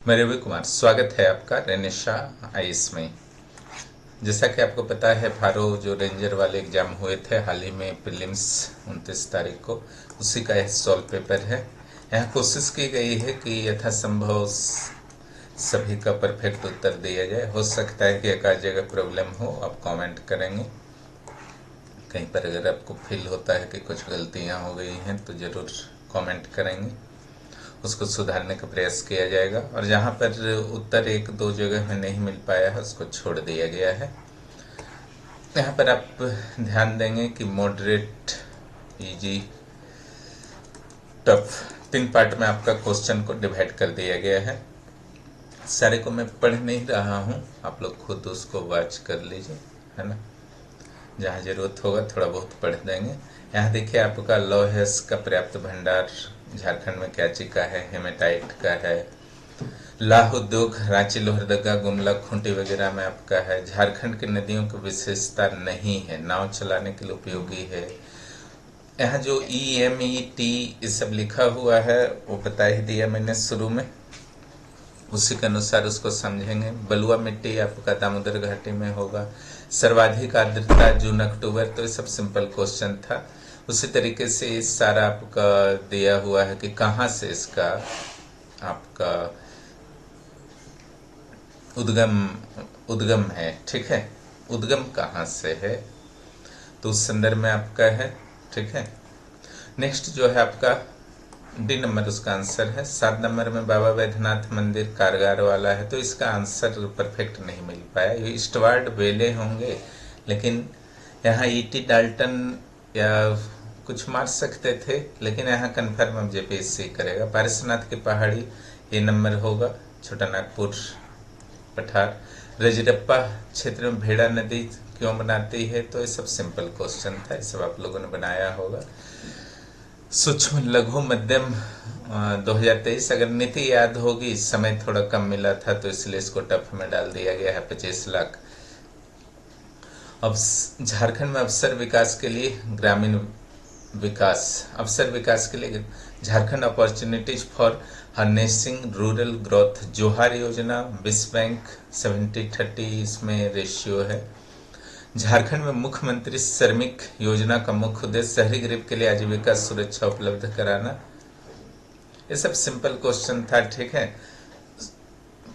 मैं रवि कुमार, स्वागत है आपका रेनेशा आईएएस में। जैसा कि आपको पता है, फारो जो रेंजर वाले एग्जाम हुए थे हाल ही में, प्रीलिम्स 29 तारीख को, उसी का यह सॉल्व पेपर है। यहाँ कोशिश की गई है कि यथासंभव सभी का परफेक्ट उत्तर दिया जाए। हो सकता है कि एक आध जगह प्रॉब्लम हो, आप कमेंट करेंगे। कहीं पर अगर आपको फील होता है कि कुछ गलतियाँ हो गई हैं तो ज़रूर कमेंट करेंगे, उसको सुधारने का प्रयास किया जाएगा। और जहाँ पर उत्तर एक दो जगह में नहीं मिल पाया है उसको छोड़ दिया गया है। यहाँ पर आप ध्यान देंगे कि मॉडरेट, इजी, टफ, 3 पार्ट में आपका क्वेश्चन को डिवाइड कर दिया गया है। सारे को मैं पढ़ नहीं रहा हूँ, आप लोग खुद उसको वॉच कर लीजिए, है ना। जहाँ जरूरत होगा थोड़ा बहुत पढ़ देंगे। यहाँ देखिए, आपका लौह का पर्याप्त भंडार झारखंड में कैंची का है, हेमेटाइट का है। लाह उद्योग रांची, लोहरदगा, गुमला, खूंटी वगैरह में आपका है। झारखंड की नदियों की विशेषता नहीं है, नाव चलाने के लिए उपयोगी है। यहाँ जो EMET ये सब लिखा हुआ है वो बता ही दिया मैंने शुरू में, उसी के अनुसार उसको समझेंगे। बलुआ मिट्टी आपका दामोदर घाटी में होगा। सर्वाधिक आर्द्रता जून अक्टूबर, तो ये सब सिंपल क्वेश्चन था। उसी तरीके से इस सारा आपका दिया हुआ है कि कहाँ से इसका आपका उद्गम है, ठीक है। उद्गम कहाँ से है तो उस संदर्भ में आपका है, ठीक है। नेक्स्ट जो है आपका D नंबर उसका आंसर है। 7 नंबर में बाबा बैद्यनाथ मंदिर कारगार वाला है, तो इसका आंसर परफेक्ट नहीं मिल पाया। ये स्टुअर्ट बेले होंगे, लेकिन यहाँ ET डाल्टन या कुछ मार सकते थे, लेकिन यहाँ कन्फर्म अब JPSC करेगा। पारसनाथ की पहाड़ी ये नंबर होगा। छोटा नागपुर पठार। रजरप्पा क्षेत्र में भेड़ा नदी क्यों बनाती है, तो ये सब सिंपल क्वेश्चन था, ये सब आप लोगों ने बनाया होगा। सूक्ष्म लघु मध्यम 2023, अगर नीति याद होगी, समय थोड़ा कम मिला था तो इसलिए इसको टफ में डाल दिया गया है। 25 लाख। अब झारखंड में अवसर विकास के लिए ग्रामीण विकास, अवसर विकास के लिए Jharkhand opportunities for harnessing rural growth, जोहार योजना, विश्व बैंक 70-30 इसमें रेशियो है। झारखंड में मुख्यमंत्री श्रमिक योजना का मुख्य उद्देश्य शहरी गरीब के लिए आजीविका सुरक्षा उपलब्ध कराना। ये सब सिंपल क्वेश्चन था, ठीक है।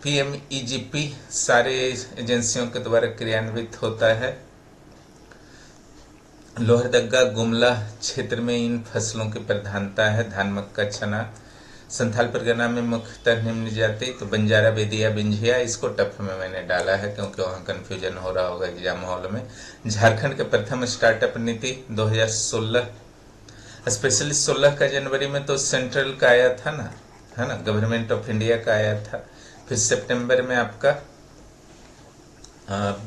PMEGP सारे एजेंसियों के द्वारा क्रियान्वित होता है। लोहरदगा गुमला क्षेत्र में इन फसलों की प्रधानता है, धान, मक्का, चना। संथाल परगना में मुख्यतः निम्न जाति, तो बंजारा, बेदिया, बिंझिया, इसको टफ में मैंने डाला है क्योंकि वहाँ कंफ्यूजन हो रहा होगा एग्जाम हॉल में। झारखंड के प्रथम स्टार्टअप नीति 2016, स्पेशली 16 का जनवरी में तो सेंट्रल का आया था ना, है ना, गवर्नमेंट ऑफ इंडिया का आया था। फिर सितंबर में आपका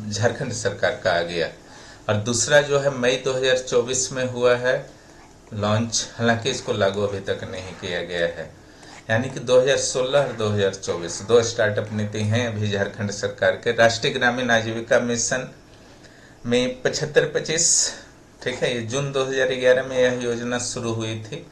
झारखंड सरकार का आ गया। और दूसरा जो है मई 2024 में हुआ है लॉन्च, हालांकि इसको लागू अभी तक नहीं किया गया है। यानी कि 2016 और 2024 दो स्टार्टअप नीति हैं अभी झारखंड सरकार के। राष्ट्रीय ग्रामीण आजीविका मिशन में 75-25, ठीक है। ये जून 2011 में यह योजना शुरू हुई थी।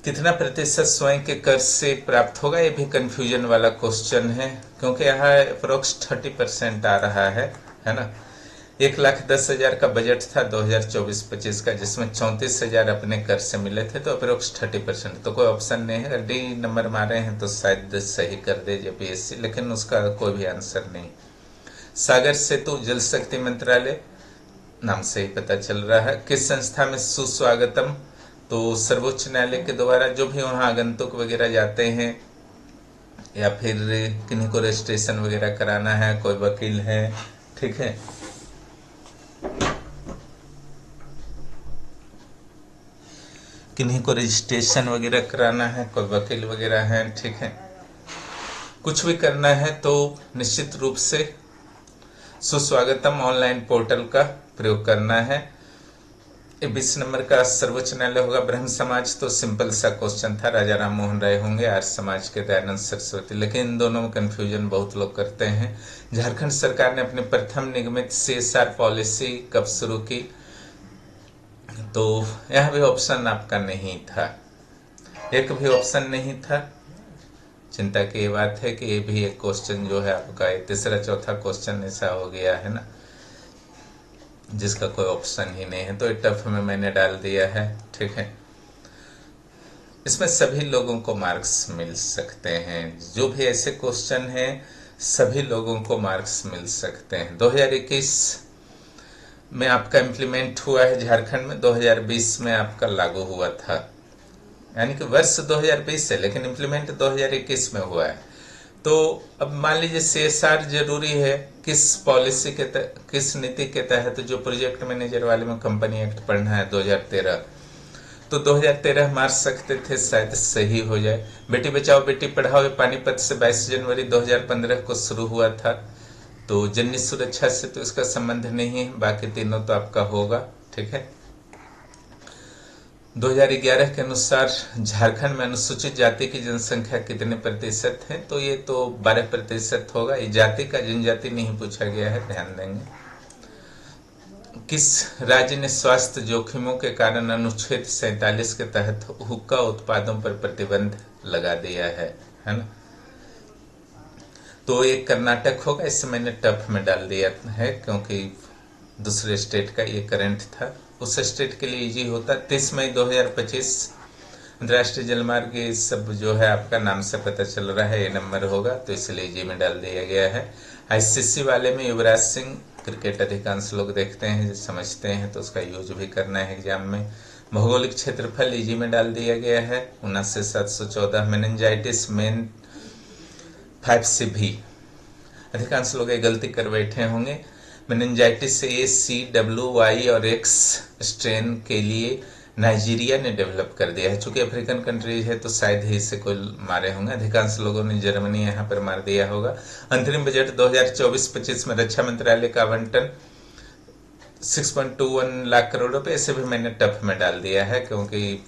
कितना प्रतिशत स्वयं के कर्ज से प्राप्त होगा, ये भी कंफ्यूजन वाला क्वेश्चन है, क्योंकि यहाँ अप्रोक्स 30% आ रहा है ना। 1,10,000 का बजट था 2024-25 का, जिसमें 34,000 अपने कर्ज से मिले थे, तो अप्रोक्स 30%। तो कोई ऑप्शन नहीं है। अगर D नंबर मारे हैं तो शायद सही कर दे JPSC, लेकिन उसका कोई भी आंसर नहीं। सागर सेतु जल शक्ति मंत्रालय नाम से ही पता चल रहा है। किस संस्था में सुस्वागतम, तो सर्वोच्च न्यायालय के द्वारा जो भी वहाँ आगंतुक वगैरह जाते हैं, या फिर किन्हीं को रजिस्ट्रेशन वगैरह कराना है, कोई वकील है, ठीक है, किन्हीं को रजिस्ट्रेशन वगैरह कराना है, कोई वकील वगैरह है, ठीक है, कुछ भी करना है तो निश्चित रूप से सुस्वागतम ऑनलाइन पोर्टल का प्रयोग करना है। 20 नंबर का सर्वोच्च न्यायालय होगा। ब्रह्म समाज तो सिंपल सा क्वेश्चन था, राजा राम मोहन राय होंगे। आर्य समाज के दयानंद सरस्वती, लेकिन इन दोनों में कंफ्यूजन बहुत लोग करते हैं। झारखंड सरकार ने अपनी प्रथम निगमित CSR पॉलिसी कब शुरू की, तो यह भी ऑप्शन आपका नहीं था, एक भी ऑप्शन नहीं था। चिंता की ये बात है कि ये भी एक क्वेश्चन जो है आपका तीसरा चौथा क्वेश्चन ऐसा हो गया है ना, जिसका कोई ऑप्शन ही नहीं है, तो ये टफ में मैंने डाल दिया है। ठीक है, इसमें सभी लोगों को मार्क्स मिल सकते हैं, जो भी ऐसे क्वेश्चन हैं सभी लोगों को मार्क्स मिल सकते हैं। 2021 में आपका इम्प्लीमेंट हुआ है झारखंड में, 2020 में आपका लागू हुआ था, यानी कि वर्ष 2020 है लेकिन इम्प्लीमेंट 2021 में हुआ है। तो अब मान लीजिए CSR जरूरी है, किस पॉलिसी के किस नीति के तहत, जो प्रोजेक्ट मैनेजर वाले में कंपनी एक्ट पढ़ना है 2013, तो 2013 मार्च सकते थे, शायद सही हो जाए। बेटी बचाओ बेटी पढ़ाओ ये पानीपत से 22 जनवरी 2015 को शुरू हुआ था, तो जननी सुरक्षा से तो इसका संबंध नहीं है, बाकी तीनों तो आपका होगा। ठीक है, 2011 के अनुसार झारखंड में अनुसूचित जाति की जनसंख्या कितने प्रतिशत है, तो ये तो 12% होगा। ये जाति का जनजाति नहीं पूछा गया है, ध्यान देंगे। किस राज्य ने स्वास्थ्य जोखिमों के कारण अनुच्छेद 47 के तहत हुक्का उत्पादों पर प्रतिबंध लगा दिया है ना, तो ये कर्नाटक होगा। इससे मैंने टफ में डाल दिया है क्योंकि दूसरे स्टेट का ये करंट था, उस स्टेट के लिए इजी होता। 30 मई 2025 अंतर्राष्ट्रीय जलमार्ग, ये सब जो है आपका नाम से पता चल रहा है, ये नंबर होगा, तो इसलिए इजी में डाल दिया गया है। ICC वाले में युवराज सिंह, क्रिकेट अधिकांश लोग देखते हैं समझते हैं, तो उसका यूज भी करना है एग्जाम में। भौगोलिक क्षेत्रफल इजी में डाल दिया गया है 79,714। मेनिंजाइटिस मेन 5C भी, अधिकांश लोग ये गलती कर बैठे होंगे। मेनिंजाइटिस ACWY और X स्ट्रेन के लिए नाइजीरिया ने डेवलप कर दिया है, चूंकि अफ्रीकन कंट्रीज है तो शायद ही इसे कोई मारे होंगे, अधिकांश लोगों ने जर्मनी यहाँ पर मार दिया होगा। अंतरिम बजट 2024-25 में रक्षा मंत्रालय का आवंटन 6.21 लाख करोड़ रुपए, इसे भी मैंने टफ में डाल दिया है क्योंकि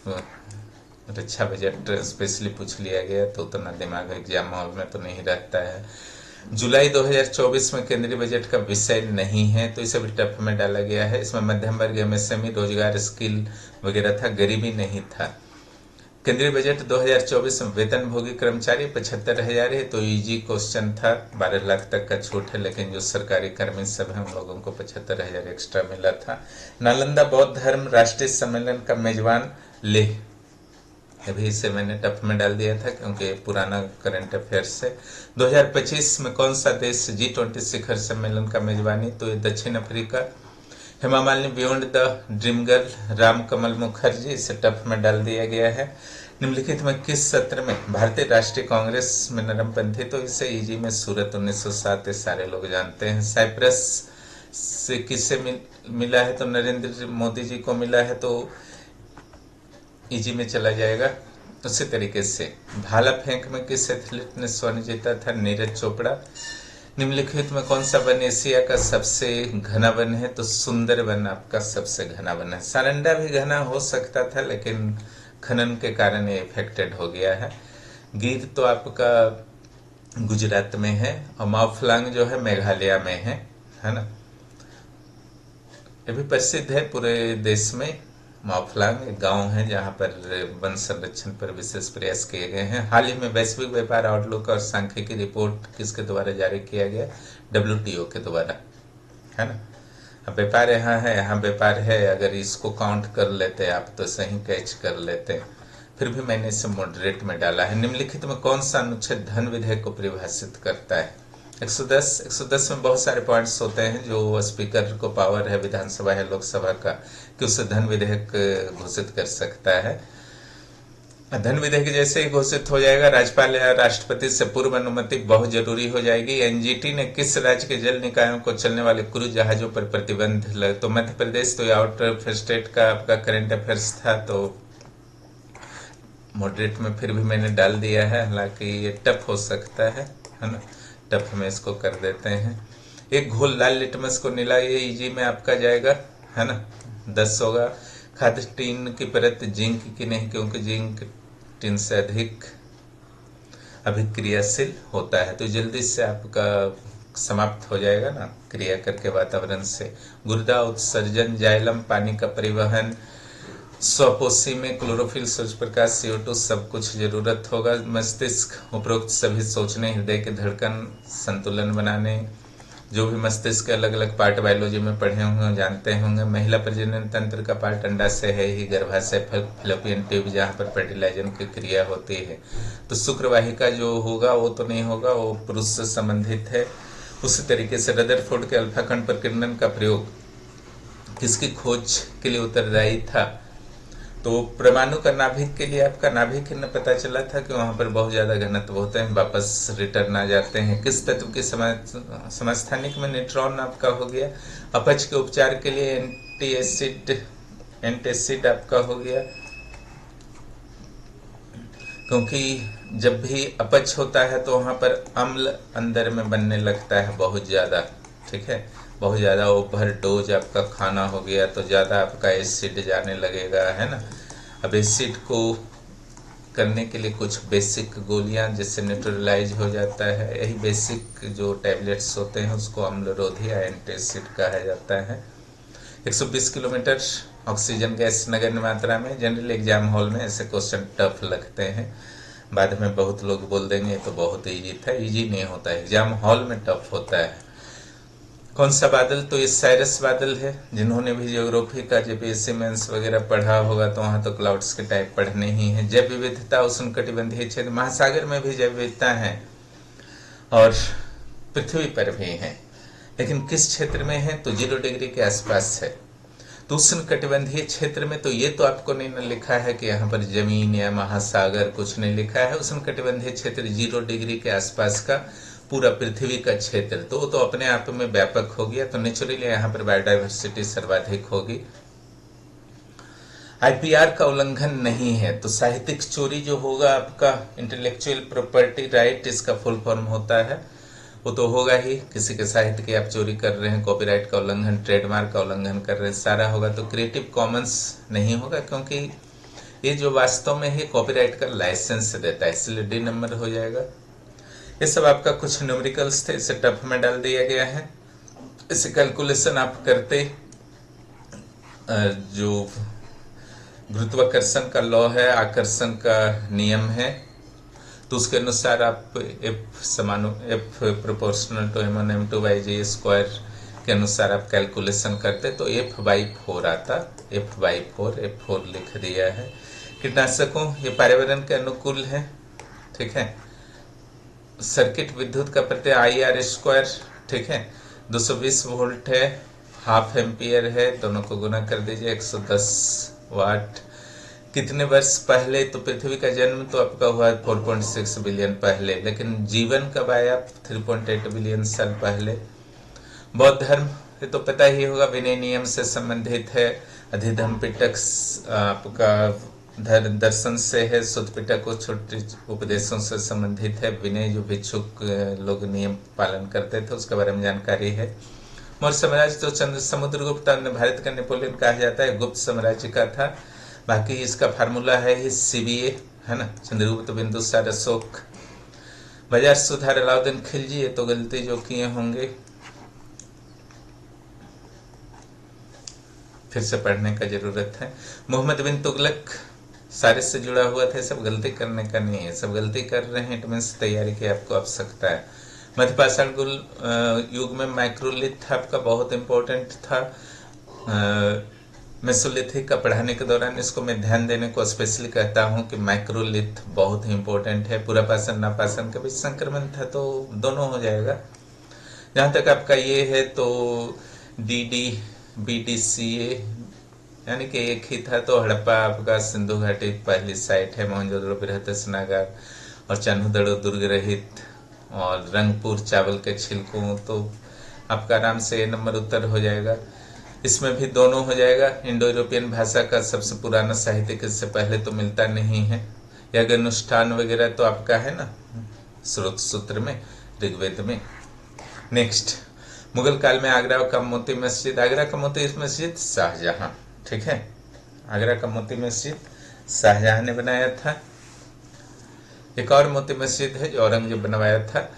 रक्षा बजट स्पेशली पूछ लिया गया, तो उतना दिमाग एग्जाम हॉल में तो नहीं रहता है। जुलाई 2024 में केंद्रीय बजट का विषय नहीं है, तो इसे भी टफ में डाला गया है। इसमें मध्यम वर्ग, MSME, रोजगार, स्किल वगैरह था, गरीबी नहीं था। केंद्रीय बजट 2024 में वेतन भोगी कर्मचारी 75,000 है, तो इजी क्वेश्चन था, 12 लाख तक का छूट है, लेकिन जो सरकारी कर्मी सब है उन लोगों को 75,000 एक्स्ट्रा मिला था। नालंदा बौद्ध धर्म राष्ट्रीय सम्मेलन का मेजबान लेह, अभी इसे मैंने टफ में डाल दिया था क्योंकि पुराना करंट अफेयर्स है। 2025 में कौन सा देश G20 शिखर सम्मेलन का मेजबानी, तो ये दक्षिण अफ्रीका। Hema Malini beyond the dream girl, Ram Kamal Mukherjee, इसे टफ में डाल दिया गया है। निम्नलिखित में किस सत्र में भारतीय राष्ट्रीय कांग्रेस में नरमपंथी, तो इसे इजी में सूरत 1907 सारे लोग जानते हैं। साइप्रस से किसे मिला है, तो नरेंद्र मोदी जी को मिला है, तो इजी में चला जाएगा। उसी तरीके से भाला फेंक में किस एथलीट ने स्वर्ण जीता था, नीरज चोपड़ा। निम्नलिखित में कौन सा वन एशिया का सबसे घना वन है, तो सुंदर वन आपका सबसे घना वन है। सारंडा भी घना हो सकता था लेकिन खनन के कारण ये इफेक्टेड हो गया है। गिर तो आपका गुजरात में है और माओफलांग जो है मेघालय में है ना, ये भी प्रसिद्ध है पूरे देश में। माओफलांग एक गांव है जहां पर वन संरक्षण पर विशेष प्रयास किए गए हैं। हाल ही में वैश्विक व्यापार आउटलुक और सांख्यिकी रिपोर्ट किसके द्वारा जारी किया गया, WTO के द्वारा, है ना। अब व्यापार यहाँ व्यापार है, अगर इसको काउंट कर लेते आप तो सही कैच कर लेते, फिर भी मैंने इसे मॉडरेट में डाला है। निम्नलिखित में कौन सा अनुच्छेद धन विधेयक को परिभाषित करता है, 110 में बहुत सारे पॉइंट्स होते हैं जो स्पीकर को पावर है, विधानसभा है लोकसभा का, कि उससे धन विधेयक घोषित कर सकता है। धन विधेयक जैसे ही घोषित हो जाएगा, राज्यपाल या राष्ट्रपति से पूर्व अनुमति बहुत जरूरी हो जाएगी। NGT ने किस राज्य के जल निकायों को चलने वाले क्रूज जहाजों पर प्रतिबंध तो मध्य प्रदेश, तो आउट ऑफ स्टेट का आपका करंट अफेयर्स था, तो मॉडरेट में फिर भी मैंने डाल दिया है, हालांकि ये टफ हो सकता है ना, टफ में इसको कर देते हैं। एक घोल लाल लिटमस को नीला, ये इजी में आपका जाएगा, है ना, 10 होगा। खाद्य टीन की परत जिंक की नहीं, क्योंकि जिंक टीन से अधिक अभिक्रियाशील होता है, तो जल्दी से आपका समाप्त हो जाएगा ना क्रिया करके वातावरण से। गुर्दा उत्सर्जन, जाइलम पानी का परिवहन, स्वपोषी में क्लोरोफिल, सूर्य प्रकाश, CO2 सब कुछ जरूरत होगा। मस्तिष्क उपरोक्त सभी सोचने, हृदय की धड़कन, संतुलन बनाने, जो भी मस्तिष्क के अलग अलग पार्ट बायोलॉजी में पढ़े होंगे जानते होंगे। महिला प्रजनन तंत्र का पार्ट अंडाशय है ही, गर्भाशय फैलोपियन ट्यूब जहाँ पर फर्टिलाइजन की क्रिया होती है। तो शुक्रवाहिका जो होगा वो तो नहीं होगा, वो पुरुष से संबंधित है। उसी तरीके से रदरफोर्ड के अल्फा कण प्रकीर्णन का प्रयोग किसकी खोज के लिए उत्तरदायी था? तो परमाणु का नाभिक के लिए आपका नाभिक ने पता चला था कि वहां पर बहुत ज्यादा घनत्व होते हैं, वापस रिटर्न आ जाते हैं। किस तत्व के समस्थानिक में न्यूट्रॉन आपका हो गया। अपच के उपचार के लिए एंटासिड आपका हो गया, क्योंकि जब भी अपच होता है तो वहां पर अम्ल अंदर में बनने लगता है बहुत ज्यादा, ठीक है, बहुत ज्यादा ओवरडोज आपका खाना हो गया तो ज्यादा आपका एसिड जाने लगेगा, है ना। अब एसिड को करने के लिए कुछ बेसिक गोलियां जिससे न्यूट्रलाइज हो जाता है, यही बेसिक जो टैबलेट्स होते हैं उसको अम्लरोधी या एंटासिड कहा जाता है। 120 किलोमीटर ऑक्सीजन गैस नगण्य मात्रा में। जनरल एग्जाम हॉल में ऐसे क्वेश्चन टफ लगते हैं, बाद में बहुत लोग बोल देंगे तो बहुत इजी था, इजी नहीं होता है, एग्जाम हॉल में टफ होता है। कौन सा बादल? तो ये साइरस बादल है। जिन्होंने भी ज्योग्राफी का जेपीएससी मेंस वगैरह पढ़ा होगा तो वहां तो क्लाउड्स के टाइप पढ़ने ही है। जैव विविधता, उष्णकटिबंधीय क्षेत्र, महासागर में भी जैव विविधता है और पृथ्वी पर भी है, लेकिन किस क्षेत्र में है? तो 0 डिग्री के आसपास है। तो उष्णकटिबंधीय क्षेत्र में तो ये तो आपको नहीं न लिखा है कि यहाँ पर जमीन या महासागर, कुछ नहीं लिखा है। उष्णकटिबंधीय क्षेत्र 0 डिग्री के आसपास का पूरा पृथ्वी का क्षेत्र, तो वो तो अपने आप में व्यापक हो गया। तो नेचुरली यहाँ पर बायोडाइवर्सिटी सर्वाधिक होगी। आईपीआर का उल्लंघन नहीं है। तो साहित्यिक चोरी जो होगा आपका, इंटेलेक्चुअल प्रॉपर्टी राइट, इसका फुल फॉर्म होता है, वो तो होगा ही। किसी के साहित्य की आप चोरी कर रहे हैं, कॉपीराइट का उल्लंघन, ट्रेडमार्क का उल्लंघन कर रहे हैं, सारा होगा। तो क्रिएटिव कॉमन्स नहीं होगा, क्योंकि ये जो वास्तव में ही कॉपीराइट का लाइसेंस देता है, इसलिए डी नंबर हो जाएगा। ये सब आपका कुछ न्यूमेरिकल्स थे, इसे टफ में डाल दिया गया है। इसे कैलकुलेशन आप करते, जो गुरुत्वाकर्षण का लॉ है, आकर्षण का नियम है, तो उसके अनुसार आप F प्रोपोर्शनल टू m1m2/g² के अनुसार आप कैलकुलेशन करते तो F/4 आता। F/4 लिख दिया है। कीटनाशकों, ये पर्यावरण के अनुकूल है, ठीक है। सर्किट विद्युत का प्रत्यय IR², ठीक है। 220 वोल्ट है, हाफ एम्पियर है, दोनों को गुना कर दीजिए, 110 वाट। कितने वर्ष पहले? तो पृथ्वी का जन्म तो आपका हुआ 4.6 बिलियन पहले, लेकिन जीवन कब आया? 3.8 बिलियन साल पहले। बौद्ध धर्म, ये तो पता ही होगा, विनय नियम से संबंधित है। अधिधम पिटक आपका दर्शन से है, शुद्ध पिटक को छोटे उपदेशों से संबंधित है। विनय जो भिक्षुक लोग नियम पालन करते थे उसके बारे में जानकारी है। मौर्य साम्राज्य तो समुद्रगुप्त भारत का नेपोलियन कहा जाता है, गुप्त साम्राज्य का था। बाकी इसका फार्मूला है ही CBA, है ना, चंद्रगुप्त, बिंदुसार, अशोक। बाजार सुधार, अलाउद्दीन खिलजी, ये तो गलती जो किए होंगे, फिर से पढ़ने का जरूरत है। मोहम्मद बिन तुगलक सारे से जुड़ा हुआ था, सब गलती करने का नहीं है, सब गलती कर रहे हैं, इट मीन्स तैयारी की आपको आवश्यकता है। मध्यपाषाण युग में माइक्रोलिथ आपका बहुत इंपॉर्टेंट था। मेसोलिथिक का पढ़ाने के दौरान इसको मैं ध्यान देने को स्पेशली कहता हूं कि माइक्रोलिथ बहुत ही इंपॉर्टेंट है। पूरा पाषाण नापाषाण के बीच संक्रमण था तो दोनों हो जाएगा। जहां तक आपका ये है तो DD BDCA यानी कि एक ही था। तो हड़प्पा आपका सिंधु घाटी पहली साइट है, मोहनजोदड़ो बृहस्पतिनागर और चान्होदड़ो दुर्ग रहित, और रंगपुर चावल के छिलकों, तो आपका आराम से नंबर उत्तर हो जाएगा। इसमें भी दोनों हो जाएगा। इंडो यूरोपियन भाषा का सबसे पुराना साहित्य इससे पहले तो मिलता नहीं है। यज्ञ अनुष्ठान वगैरह तो आपका है ना स्रोत सूत्र में, ऋग्वेद में। नेक्स्ट, मुगल काल में आगरा का मोती मस्जिद। आगरा का मोती मस्जिद शाहजहां, ठीक है, आगरा का मोती मस्जिद शाहजहां ने बनाया था। एक और मोती मस्जिद है जो औरंगजेब बनवाया था।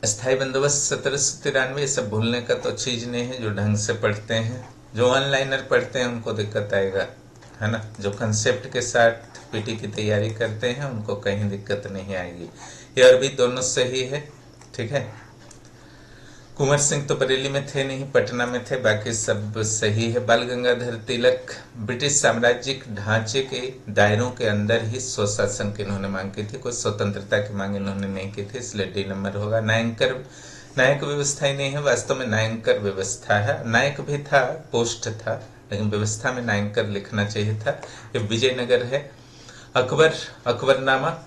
स्थायी बंदोबस्त 1793, सब भूलने का तो चीज नहीं है, जो ढंग से पढ़ते हैं। जो ऑनलाइनर पढ़ते हैं उनको दिक्कत आएगा, है ना। जो कंसेप्ट के साथ पीटी की तैयारी करते हैं उनको कहीं दिक्कत नहीं आएगी। ये और भी दोनों सही है, ठीक है। कुंवर सिंह तो बरेली में थे नहीं, पटना में थे, बाकी सब सही है। बाल गंगाधर तिलक ब्रिटिश साम्राज्यिक ढांचे के दायरों के अंदर ही स्वशासन की इन्होंने मांग की थी, कोई स्वतंत्रता की मांग इन्होंने नहीं की थी, इसलिए डी नंबर होगा। नायक व्यवस्था ही नहीं है, वास्तव में नायंकर व्यवस्था है। नायक भी था, पोस्ट था, लेकिन व्यवस्था में नायंकर लिखना चाहिए था। ये विजयनगर है। अकबरनामा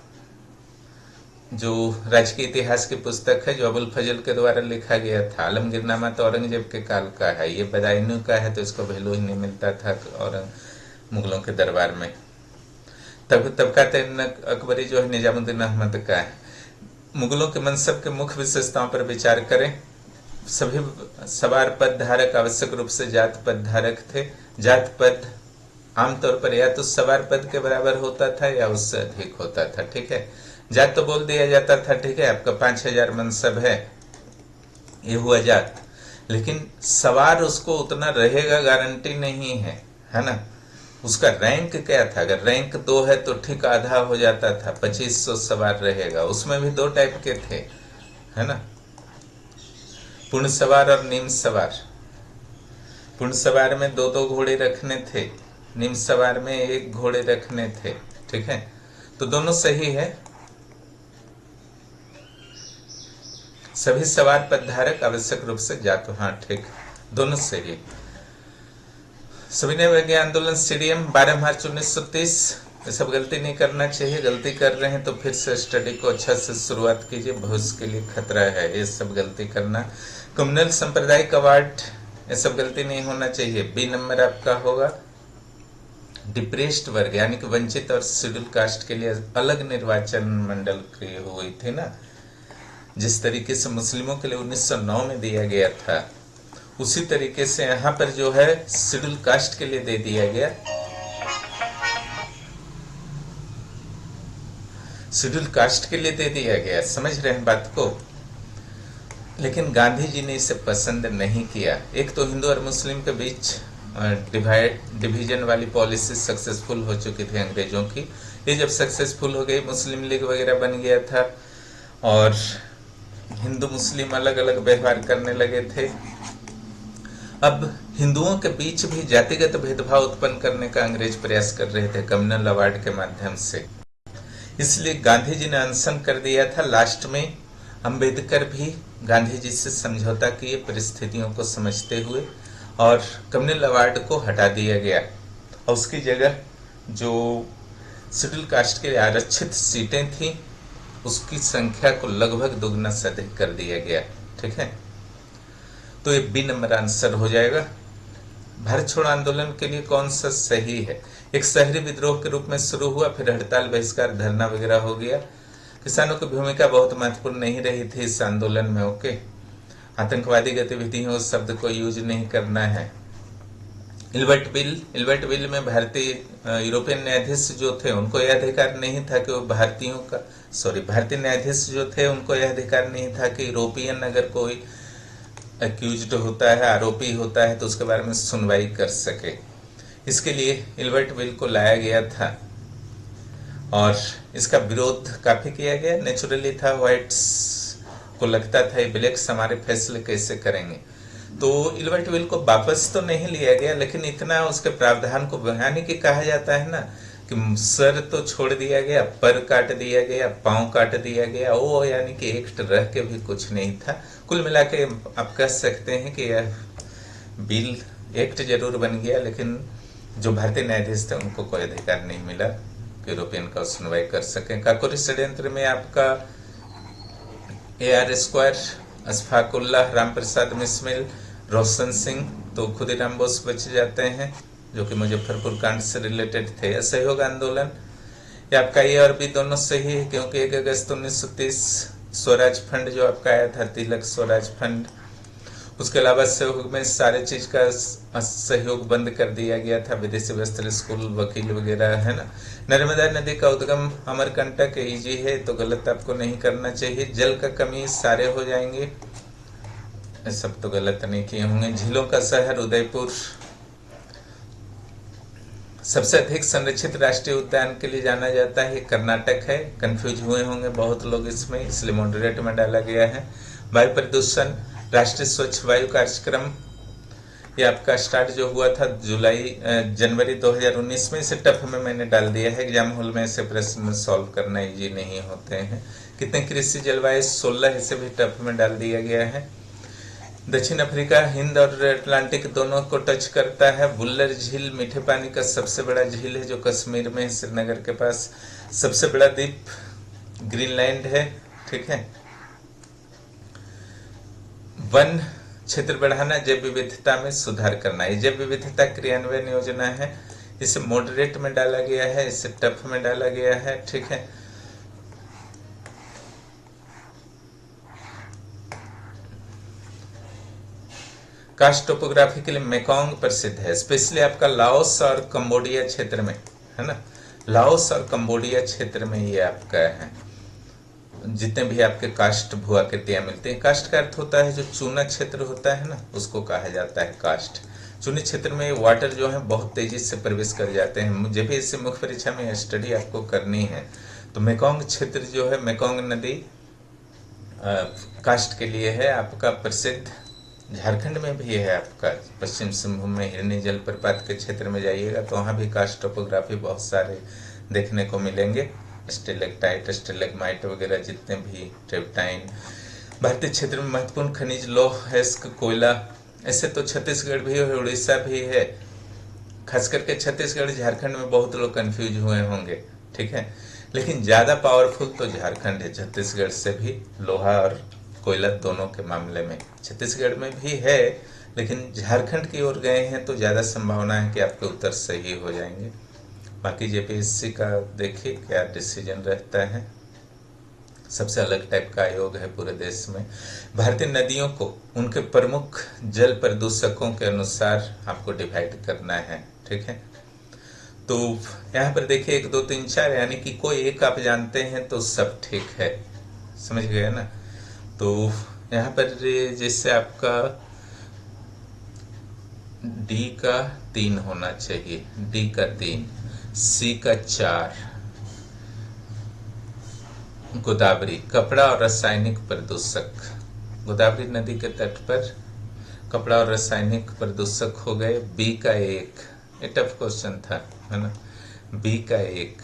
जो राजकीय इतिहास की पुस्तक है, जो अबुल फजल के द्वारा लिखा गया था। आलमगीरनामा तो औरंगजेब के काल का है, ये बदायूं का है, तो इसको वैल्यू ही नहीं मिलता था और मुगलों के दरबार में। तब का अकबरी जो है निजामुद्दीन अहमद का है। मुगलों के मनसब के मुख्य विशेषताओं पर विचार करें। सभी सवार पद धारक आवश्यक रूप से जात पद धारक थे। जात पद आमतौर पर या तो सवार पद के बराबर होता था या उससे अधिक होता था, ठीक है। जात तो बोल दिया जाता था, ठीक है, आपका 5000 मनसब है, ये हुआ जात। लेकिन सवार उसको उतना रहेगा गारंटी नहीं है ना। उसका रैंक क्या था, अगर रैंक 2 है तो ठीक आधा हो जाता था, 2500 सवार रहेगा। उसमें भी 2 टाइप के थे, है ना, पूर्ण सवार और निम्न सवार। पूर्ण सवार में 2-2 घोड़े रखने थे, निम्न सवार में 1 घोड़े रखने थे, ठीक है। तो दोनों सही है। सभी सवार पदधारक आवश्यक रूप से जात, हाँ ठीक, दोनों सही। सविनय अवज्ञा आंदोलन स्टेडियम 12 मार्च 1930। ये सब गलती नहीं करना चाहिए, गलती कर रहे हैं तो फिर से स्टडी को अच्छा से शुरुआत कीजिए, भविष्य के लिए खतरा है ये सब गलती करना। कम्युनल सांप्रदायिक अवार्ड, ये सब गलती नहीं होना चाहिए, बी नंबर आपका होगा। डिप्रेस्ड वर्ग यानी कि वंचित और शेड्यूल कास्ट के लिए अलग निर्वाचन मंडल की हुई थी ना, जिस तरीके से मुस्लिमों के लिए 1909 में दिया गया था, उसी तरीके से यहाँ पर जो है शेड्यूल कास्ट के लिए दे दिया गया। शेड्यूल कास्ट के लिए दे दिया गया, समझ रहे हैं बात को। लेकिन गांधी जी ने इसे पसंद नहीं किया। एक तो हिंदू और मुस्लिम के बीच डिवीजन वाली पॉलिसी सक्सेसफुल हो चुकी थी अंग्रेजों की। ये जब सक्सेसफुल हो गई, मुस्लिम लीग वगैरह बन गया था और हिंदू मुस्लिम अलग अलग व्यवहार करने लगे थे। अब हिंदुओं के बीच भी जातिगत भेदभाव उत्पन्न करने का अंग्रेज प्रयास कर रहे थे कम्युनल अवार्ड के माध्यम से। इसलिए गांधी जी ने अनशन कर दिया था। लास्ट में अंबेडकर भी गांधी जी से समझौता किए परिस्थितियों को समझते हुए, और कम्युनल अवार्ड को हटा दिया गया और उसकी जगह जो शेड्यूल कास्ट के लिए आरक्षित सीटें थी उसकी संख्या को लगभग दुगना से अधिक कर दिया गया, ठीक है। तो ये बी नंबर आंसर हो जाएगा। भारत छोड़ो आंदोलन के लिए कौन सा सही है? एक शहरी विद्रोह के रूप में शुरू हुआ, फिर हड़ताल, बहिष्कार, धरना वगैरह हो गया। किसानों की भूमिका बहुत महत्वपूर्ण नहीं रही थी इस आंदोलन में, ओके। आतंकवादी गतिविधियों शब्द को यूज नहीं करना है। इल्बर्ट बिल में भारतीय यूरोपियन न्यायाधीश जो थे उनको यह अधिकार नहीं था कि वो भारतीय न्यायाधीश जो थे उनको यह अधिकार नहीं था कि यूरोपियन अगर कोई एक्यूज्ड होता है, आरोपी होता है, तो उसके बारे में सुनवाई कर सके। इसके लिए इल्बर्ट बिल को लाया गया था और इसका विरोध काफी किया गया। नेचुरली था, व्हाइट्स को लगता था ये ब्लैक्स हमारे फैसले कैसे करेंगे, तो इल्बर्ट बिल को वापस तो नहीं लिया गया, लेकिन इतना उसके प्रावधान को, यानी कि कहा जाता है ना कि सर तो छोड़ दिया गया, पर काट दिया गया, पांव काट दिया गया, वो यानी कि एक्ट रह के भी कुछ नहीं था। कुल मिला के आप कह सकते हैं कि यह बिल एक्ट जरूर बन गया, लेकिन जो भारतीय न्यायाधीश थे उनको कोई अधिकार नहीं मिला यूरोपियन का सुनवाई कर सके। काकोरी षड्यंत्र में आपका AR स्क्वायर, अशफाकुल्लाह, राम प्रसाद मिस्मिल, रोशन सिंह, तो खुदीराम बोस बच जाते हैं जो कि मुजफ्फरपुर कांड से रिलेटेड थे। असहयोग आंदोलन, ये आपका ए और बी दोनों सही है, क्योंकि 1 अगस्त 1930 स्वराज फंड जो आपका आया था, तिलक स्वराज फंड, उसके अलावा सहयोग में सारे चीज का सहयोग बंद कर दिया गया था, विदेशी वस्त्र, स्कूल, वकील वगैरह, है ना। नर्मदा नदी का उद्गम अमरकंटक इजी है, तो गलत आपको नहीं करना चाहिए। जल का कमी सारे हो जाएंगे, सब तो गलत नहीं किए होंगे। झीलों का शहर उदयपुर, सबसे अधिक संरक्षित राष्ट्रीय उद्यान के लिए जाना जाता है, ये कर्नाटक है। कंफ्यूज हुए होंगे बहुत लोग इसमें, इसलिए मॉडरेट में डाला गया है। वायु प्रदूषण, राष्ट्रीय स्वच्छ वायु कार्यक्रम, ये आपका स्टार्ट जो हुआ था जनवरी 2019 में, इसे टफ में मैंने डाल दिया है, एग्जाम हॉल में ऐसे प्रश्न सॉल्व करना इजी नहीं होते हैं। कितने कृषि जलवायु 16, इसे भी टफ में डाल दिया गया है। दक्षिण अफ्रीका हिंद और अटलांटिक दोनों को टच करता है। बुल्लर झील मीठे पानी का सबसे बड़ा झील है जो कश्मीर में है, श्रीनगर के पास। सबसे बड़ा द्वीप ग्रीनलैंड है, ठीक है। वन क्षेत्र बढ़ाना, जैव विविधता में सुधार करना, ये जैव विविधता क्रियान्वयन योजना है, इसे मॉडरेट में डाला गया है, इसे टफ में डाला गया है, ठीक है। कास्ट टोपोग्राफी के लिए मेकोंग प्रसिद्ध है, स्पेशली आपका लाओस और कंबोडिया क्षेत्र में, है ना। लाओस और कंबोडिया क्षेत्र में ये आपका है जितने भी आपके कास्ट भूआकृतियां मिलती हैं। कास्ट का अर्थ होता है जो चूना क्षेत्र होता है ना, उसको कहा जाता है कास्ट। चूने क्षेत्र में वाटर जो है बहुत तेजी से प्रवेश कर जाते हैं। मुझे भी इससे मुख्य परीक्षा में स्टडी आपको करनी है। तो मेकोंग क्षेत्र जो है, मेकोंग नदी कास्ट के लिए है आपका प्रसिद्ध। झारखंड में भी है आपका, पश्चिम सिंहभूम में हिरनी जलप्रपात के क्षेत्र में जाइएगा तो वहाँ भी कास्ट टोपोग्राफी बहुत सारे देखने को मिलेंगे। स्टेलेक्टाइट, स्टेलेग्माइट वगैरह जितने भी ट्रेप्टाइन। भारतीय क्षेत्र में महत्वपूर्ण खनिज लौह, अयस्क, कोयला, ऐसे तो छत्तीसगढ़ भी है, उड़ीसा भी है। खास करके छत्तीसगढ़ झारखंड में बहुत लोग कंफ्यूज हुए होंगे, ठीक है। लेकिन ज्यादा पावरफुल तो झारखंड है छत्तीसगढ़ से भी, लोहा और कोयला दोनों के मामले में। छत्तीसगढ़ में भी है, लेकिन झारखंड की ओर गए हैं तो ज्यादा संभावना है कि आपके उत्तर सही हो जाएंगे। बाकी जेपीएससी का देखिए क्या डिसीजन रहता है। सबसे अलग टाइप का आयोग है पूरे देश में। भारतीय नदियों को उनके प्रमुख जल प्रदूषकों के अनुसार आपको डिवाइड करना है, ठीक है। तो यहाँ पर देखिए 1 2 3 4, यानी कि कोई एक आप जानते हैं तो सब ठीक है, समझ गए ना। तो यहाँ पर जैसे आपका डी का 3 होना चाहिए, डी का 3, सी का 4, गोदावरी, कपड़ा और रासायनिक प्रदूषक। गोदावरी नदी के तट पर कपड़ा और रासायनिक प्रदूषक हो गए। बी का 1, ये टफ क्वेश्चन था, है ना। बी का 1,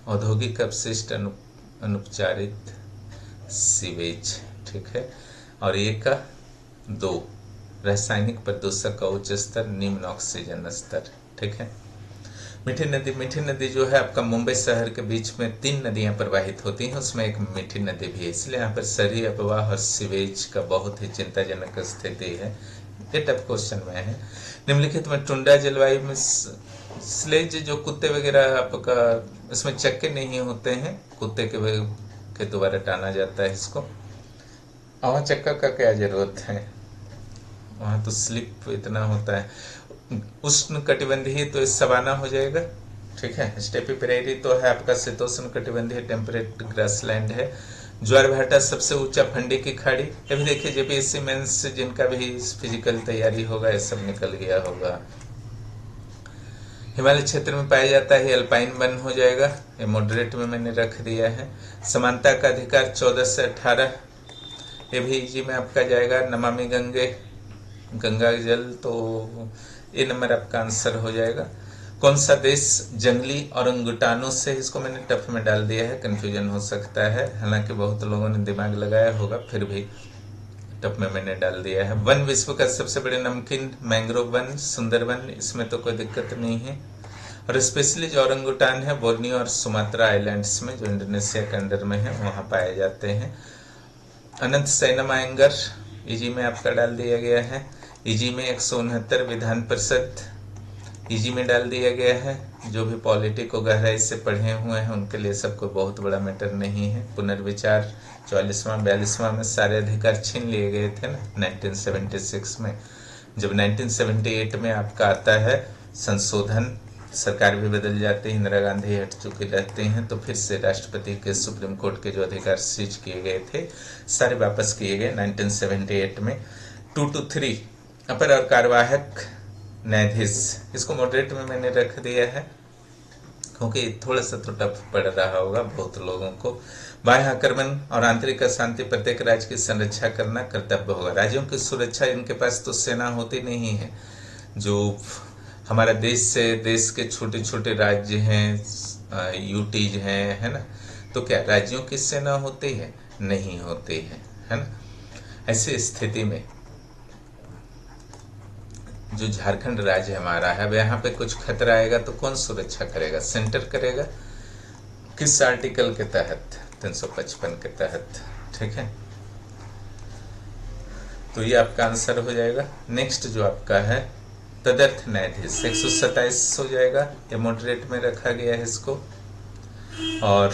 औद्योगिक अपशिष्ट अनुपचारित सीवेज, ठीक है। और ए का 2, रासायनिक प्रदूषक का उच्च स्तर, निम्न ऑक्सीजन स्तर, ठीक है। मीठी नदी, मीठी नदी जो है आपका मुंबई शहर के बीच में 3 नदियां प्रवाहित होती हैं, उसमें एक मीठी नदी भी है, इसलिए यहाँ पर शहरी अफवाह और सीवेज का बहुत ही चिंताजनक स्थिति है। ये टफ क्वेश्चन में है। निम्नलिखित में टुंडा जलवायु में स्लेज जो कुत्ते वगैरह आपका इसमें चक्के नहीं होते हैं, कुत्ते के द्वारा टाना जाता है इसको। वहाँ चक्का का क्या जरूरत है, वहाँ तो स्लिप इतना होता है। उष्ण कटिबंधीय तो सवाना हो जाएगा, ठीक है। स्टेपी प्रेरी तो है आपका शीतोष्ण कटिबंधीय टेम्परेट ग्रासलैंड है। ज्वार भाटा सबसे ऊंचा फंडी की खाड़ी, ये भी देखिए जेपीएससी मेंस जिनका भी फिजिकल तैयारी होगा ये सब निकल गया होगा। हिमालय क्षेत्र में पाया जाता है, अल्पाइन वन हो जाएगा, ये मॉडरेट में मैंने रख दिया है। समानता का अधिकार 14 से 18, ये भी इजी में आपका जाएगा। नमामि गंगा जल, तो ये नंबर आपका आंसर हो जाएगा। कौन सा देश जंगली औरंगुटानों से, इसको मैंने टफ में डाल दिया है, कंफ्यूजन हो सकता है, हालांकि बहुत लोगों ने दिमाग लगाया होगा, फिर भी टफ में मैंने डाल दिया है। वन विश्व का सबसे बड़े नमकीन, मैंग्रोव वन, सुंदरवन, इसमें तो कोई दिक्कत नहीं है। और स्पेशली जो औरंगुटान है बोर्नियो और सुमात्रा आइलैंड्स में, जो इंडोनेशिया के अंडर में है, वहां पाए जाते हैं। अनंत सैनम आयंगर, इजी में आपका डाल दिया गया है। इजी में 169 विधान परिषद इजी में डाल दिया गया है। जो भी पॉलिटी को गहराई से पढ़े हुए हैं उनके लिए सब कोई बहुत बड़ा मैटर नहीं है। पुनर्विचार 44वां 42वां में सारे अधिकार छीन लिए गए थे ना 1976 में। जब 1978 में आपका आता है संशोधन, सरकार भी बदल जाती है, इंदिरा गांधी हट चुकी रहती हैं, तो फिर से राष्ट्रपति के सुप्रीम कोर्ट के जो अधिकार सीज किए गए थे सारे वापस किए गए 1978 में। 2 to 3 अपर और कार्यवाहक न्यायाधीश, इसको मॉडरेट में मैंने रख दिया है, क्योंकि थोड़ा सा तो टफ पड़ रहा होगा बहुत लोगों को। बाह्य आक्रमण और आंतरिक अशांति प्रत्येक राज्य की संरक्षा करना कर्तव्य होगा। राज्यों की सुरक्षा, इनके पास तो सेना होती नहीं है। जो हमारा देश के छोटे छोटे राज्य हैं, यूटीज हैं, है ना, तो क्या राज्यों की सेना होती है? नहीं होती है ना। ऐसी स्थिति में जो झारखंड राज्य हमारा है, अब यहाँ पे कुछ खतरा आएगा तो कौन सुरक्षा करेगा? सेंटर करेगा। किस आर्टिकल के तहत? 355 के तहत। ठीक है, तो ये आपका आंसर हो जाएगा। नेक्स्ट जो आपका है तदर्थ न्यायाधीश 127 हो जाएगा, ये मॉडरेट में रखा गया है इसको। और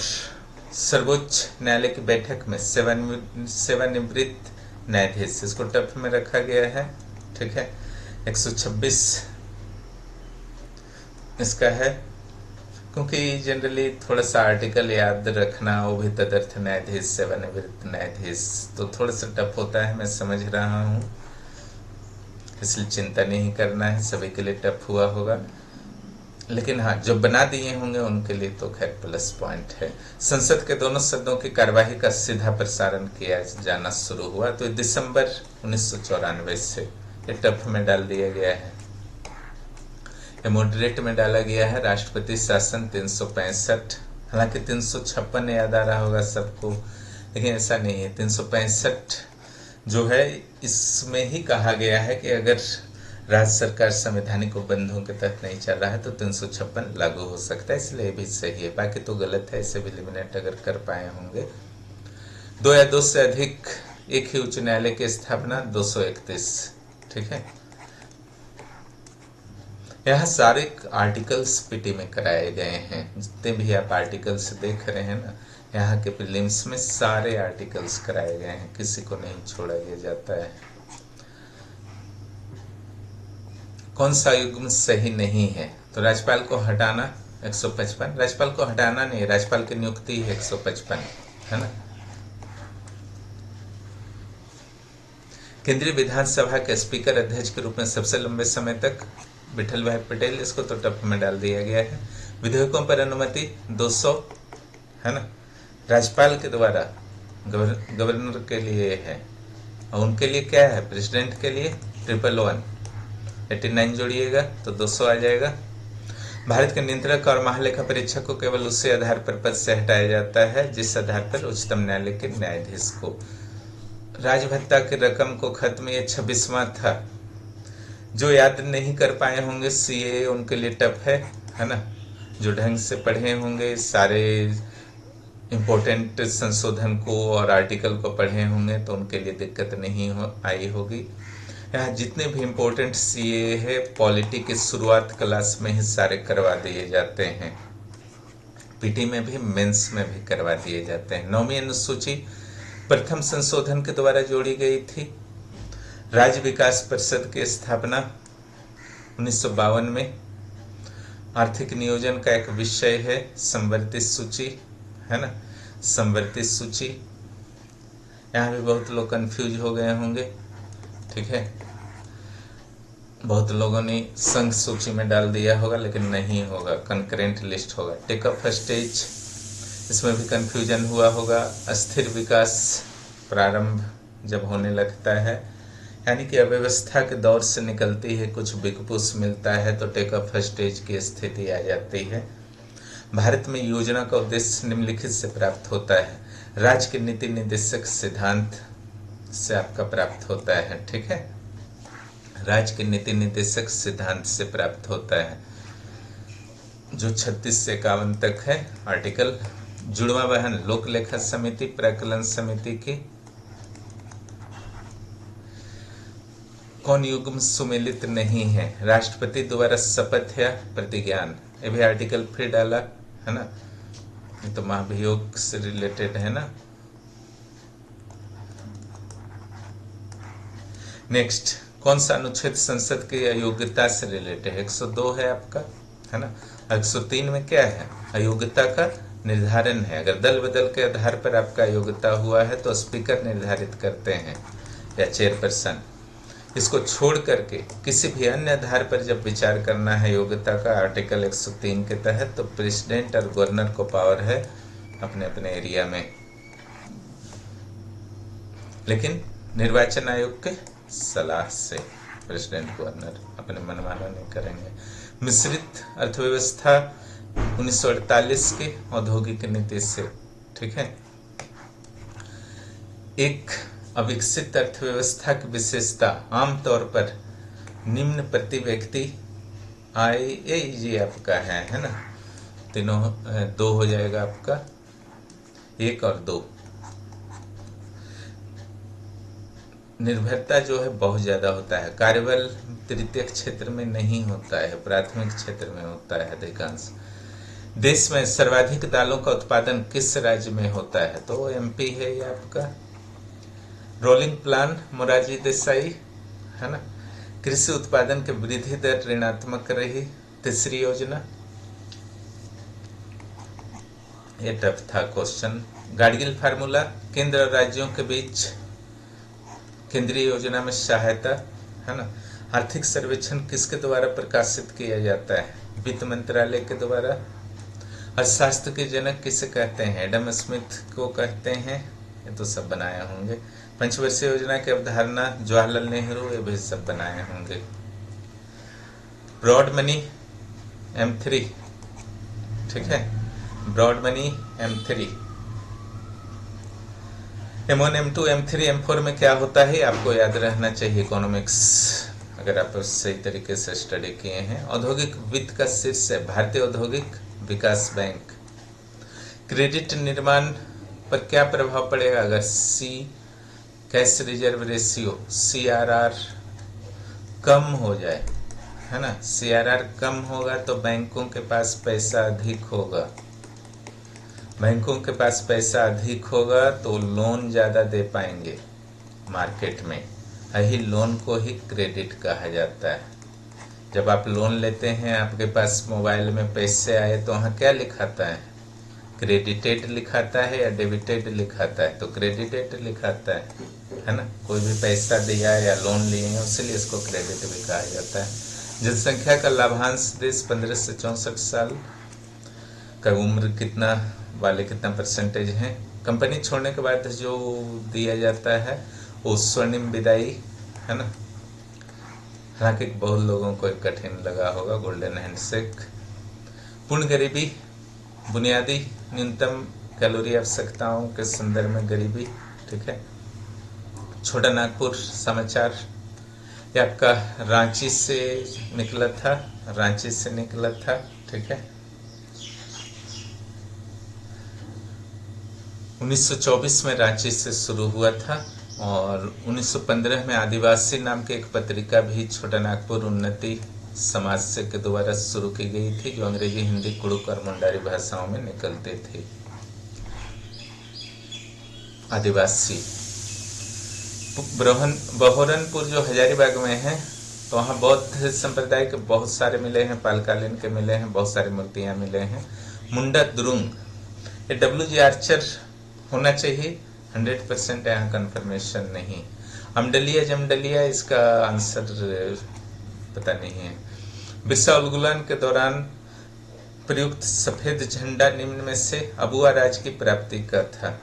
सर्वोच्च न्यायालय की बैठक में सेवानिवृत्त न्यायाधीश, इसको टफ में रखा गया है। ठीक है, 126 इसका है, क्योंकि जनरली थोड़ा सा आर्टिकल याद रखना, वो भी तदर्थ न्यायाधीश, सेवानिवृत्त न्यायाधीश, तो थोड़ा सा टफ होता है, मैं समझ रहा हूँ, इसलिए चिंता नहीं करना है, सभी के लिए टफ हुआ होगा। लेकिन हाँ, जो बना दिए होंगे उनके लिए तो खैर प्लस पॉइंट है। संसद के दोनों सदनों की कार्यवाही का सीधा प्रसारण किया जाना शुरू हुआ, तो दिसंबर 1994 से ये टफ में डाल दिया गया है, ये मॉडरेट में डाला गया है। राष्ट्रपति शासन 365, हालांकि 356 याद आ रहा होगा सबको, लेकिन ऐसा नहीं है। 365 जो है, इसमें ही कहा गया है कि अगर राज्य सरकार संवैधानिक उपबंधों के तहत नहीं चल रहा है तो 356 लागू हो सकता है, इसलिए भी सही है। बाकी तो गलत है, इसे भी एलिमिनेट अगर कर पाए होंगे। 2 या 2 से अधिक एक ही उच्च न्यायालय की स्थापना 231। ठीक है, यहाँ सारे आर्टिकल्स पीटी में कराए गए हैं, जितने भी आप आर्टिकल्स देख रहे हैं ना, यहाँ के प्रीलिम्स में सारे आर्टिकल्स कराए गए हैं, किसी को नहीं छोड़ा गया जाता है। कौन सा युग्म सही नहीं है? तो राज्यपाल को हटाना 155, राज्यपाल को हटाना नहीं, राज्यपाल की नियुक्ति 155, है ना। केंद्रीय विधानसभा के स्पीकर अध्यक्ष के रूप में सबसे लंबे समय तक विठल भाई पटेल, इसको तो टफ में डाल दिया गया है। विधेयकों पर अनुमति 200, है ना, राज्यपाल के द्वारा गवर्नर के लिए है, और उनके लिए क्या है? प्रेसिडेंट के लिए 111, 89 जोड़िएगा तो 200 आ जाएगा। भारत के नियंत्रक और महालेखा परीक्षक को केवल उसी आधार पर पद से हटाया जाता है जिस आधार पर उच्चतम न्यायालय के न्यायाधीश को राजभत्ता की रकम को खत्म, ये 26वां था। जो याद नहीं कर पाए होंगे सीए, उनके लिए टफ है ना। जो ढंग से पढ़े होंगे, सारे इम्पोर्टेंट संशोधन को और आर्टिकल को पढ़े होंगे, तो उनके लिए दिक्कत नहीं आई होगी। यहाँ जितने भी इम्पोर्टेंट सीए है, पॉलिटी की शुरुआत क्लास में ही सारे करवा दिए जाते हैं, पीटी में भी, मेंस में भी करवा दिए जाते हैं। 9वीं अनुसूची प्रथम संशोधन के द्वारा जोड़ी गई थी। राज्य विकास परिषद की स्थापना 1952 में। आर्थिक नियोजन का एक विषय है संवर्धित सूची, है ना, संवर्धित सूची। यहाँ भी बहुत लोग कंफ्यूज हो गए होंगे। ठीक है, बहुत लोगों ने संघ सूची में डाल दिया होगा, लेकिन नहीं होगा, कंकरेंट लिस्ट होगा। टेक ऑफ स्टेज, इसमें भी कंफ्यूजन हुआ होगा। अस्थिर विकास प्रारंभ जब होने लगता है, यानी कि अव्यवस्था के दौर से निकलती है, कुछ विकपुष मिलता है, तो टेक ऑफ स्टेज की स्थिति आ जाती है। भारत में योजना का उद्देश्य निम्नलिखित से प्राप्त होता है। राज्य के नीति निर्देशक सिद्धांत से आपका प्राप्त होता है। ठीक है, राज्य के नीति निर्देशक सिद्धांत से प्राप्त होता है, जो 36 से 51 तक है आर्टिकल। जुड़वा बहन लोक लेखा समिति, प्राकलन समिति की कौन युग्म सुमेलित नहीं है? राष्ट्रपति द्वारा शपथ या प्रतिज्ञान, ये भी आर्टिकल फिर डाला है ना, ये तो महाभियोग से रिलेटेड है ना। नेक्स्ट, कौन सा अनुच्छेद संसद की अयोग्यता से रिलेटेड है? 102 है आपका, है ना। 103 में क्या है? अयोग्यता का निर्धारण है। अगर दल बदल के आधार पर आपका अयोग्यता हुआ है तो स्पीकर निर्धारित करते हैं या चेयरपर्सन। इसको छोड़ करके किसी भी अन्य आधार पर जब विचार करना है योग्यता का आर्टिकल 103 के तहत, तो प्रेसिडेंट और गवर्नर को पावर है अपने अपने एरिया में, लेकिन निर्वाचन आयोग के सलाह से प्रेसिडेंट गवर्नर अपने मनमाना नहीं करेंगे। मिश्रित अर्थव्यवस्था 1948 के औद्योगिक नीति से, ठीक है। एक अविकसित अर्थव्यवस्था की विशेषता आमतौर पर निम्न प्रति व्यक्ति आय, ये आपका है ना, तीनों दो हो जाएगा आपका, 1 और 2। निर्भरता जो है बहुत ज्यादा होता है, कार्यबल तृतीयक क्षेत्र में नहीं होता है, प्राथमिक क्षेत्र में होता है अधिकांश। देश में सर्वाधिक दालों का उत्पादन किस राज्य में होता है, तो वो एमपी है ये आपका। रोलिंग प्लान मोरारजी देसाई, है ना। कृषि उत्पादन के वृद्धि दर ऋणात्मक रही, तीसरी योजना। ये टफ था क्वेश्चन। गाडगिल फार्मूला, केंद्र और राज्यों के बीच केंद्रीय योजना में सहायता, है ना। आर्थिक सर्वेक्षण किसके द्वारा प्रकाशित किया जाता है, वित्त मंत्रालय के द्वारा। अर्थशास्त्र के जनक किसे कहते हैं, एडम स्मिथ को कहते हैं, ये तो सब बनाए होंगे। पंचवर्षीय योजना की अवधारणा जवाहरलाल नेहरू, ये भी सब बनाए होंगे। ब्रॉड मनी M3, ठीक है, broad money M3। M1, M2, M3, M4 में क्या होता है आपको याद रहना चाहिए इकोनॉमिक्स, अगर आप सही तरीके से स्टडी किए हैं। औद्योगिक वित्त का शीर्ष है भारतीय औद्योगिक विकास बैंक। क्रेडिट निर्माण पर क्या प्रभाव पड़ेगा अगर कैश रिजर्व रेशियो CRR कम हो जाए, है ना। CRR कम होगा तो बैंकों के पास पैसा अधिक होगा, बैंकों के पास पैसा अधिक होगा तो लोन ज्यादा दे पाएंगे मार्केट में। यही लोन को ही क्रेडिट कहा जाता है। जब आप लोन लेते हैं, आपके पास मोबाइल में पैसे आए तो वहाँ क्या लिखाता है, क्रेडिटेड लिखाता है या डेबिटेड लिखाता है, तो क्रेडिटेड लिखाता है ना। कोई भी पैसा दिया या लोन लिए हैं, इसलिए इसको क्रेडिट भी कहा जाता है। जनसंख्या का लाभांश देश 15 से 64 साल का उम्र कितना वाले कितना परसेंटेज है। कंपनी छोड़ने के बाद जो दिया जाता है वो स्वर्णिम विदाई, है ना। हालांकि बहुत लोगों को कठिन लगा होगा, गोल्डन हैंडशेक। पूर्ण गरीबी, बुनियादी न्यूनतम कैलोरी आवश्यकताओं के संदर्भ में गरीबी, ठीक है। छोटा नागपुर समाचार, ये आपका रांची से निकला था, रांची से निकला था, ठीक है। 1924 में रांची से शुरू हुआ था और 1915 में आदिवासी नाम की एक पत्रिका भी छोटा नागपुर उन्नति समाज से के द्वारा शुरू की गई थी, जो अंग्रेजी, हिंदी, कुड़ुक और मुंडारी भाषाओं में निकलते थे। आदिवासी बहोरनपुर जो हजारीबाग में है, तो वहाँ बौद्ध संप्रदाय के बहुत सारे मिले हैं, पालकालीन के मिले हैं, बहुत सारी मूर्तियां मिले हैं। मुंडा दुरुंग, ये WG आर्चर होना चाहिए, 100% यहाँ कंफर्मेशन नहीं। अमडलिया जमडलिया, इसका आंसर पता नहीं है। बिरसा उलगुलान के दौरान प्रयुक्त सफेद झंडा निम्न में से अबुआ राज की प्राप्ति का था।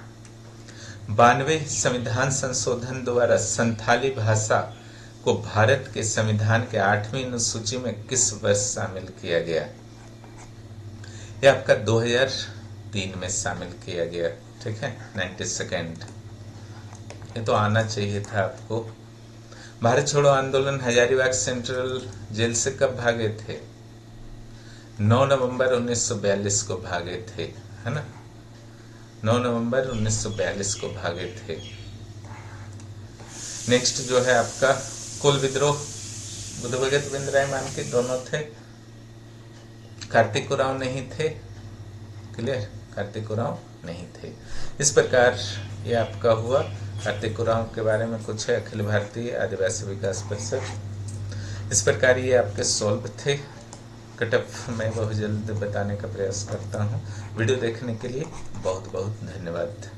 92वें संविधान संशोधन द्वारा संथाली भाषा को भारत के संविधान के 8वीं अनुसूची में किस वर्ष शामिल किया गया, यह आपका 2003 में शामिल किया गया, ठीक है, 92nd। ये तो आना चाहिए था आपको। भारत छोड़ो आंदोलन हजारीबाग सेंट्रल जेल से कब भागे थे, 9 नवंबर 1942 को भागे थे, है ना। 9 नवंबर 1942 को भागे थे। नेक्स्ट जो है आपका कोल विद्रोह, बुद्ध भगत बिंद राय मान के दोनों थे, कार्तिक उरांव नहीं थे, क्लियर, कार्तिक उरांव नहीं थे। इस प्रकार ये आपका हुआ। कार्तिक उरांव के बारे में कुछ है, अखिल भारतीय आदिवासी विकास परिषद। इस प्रकार ये आपके सॉल्व थे। कटअप मैं बहुत जल्द बताने का प्रयास करता हूँ। वीडियो देखने के लिए बहुत बहुत धन्यवाद।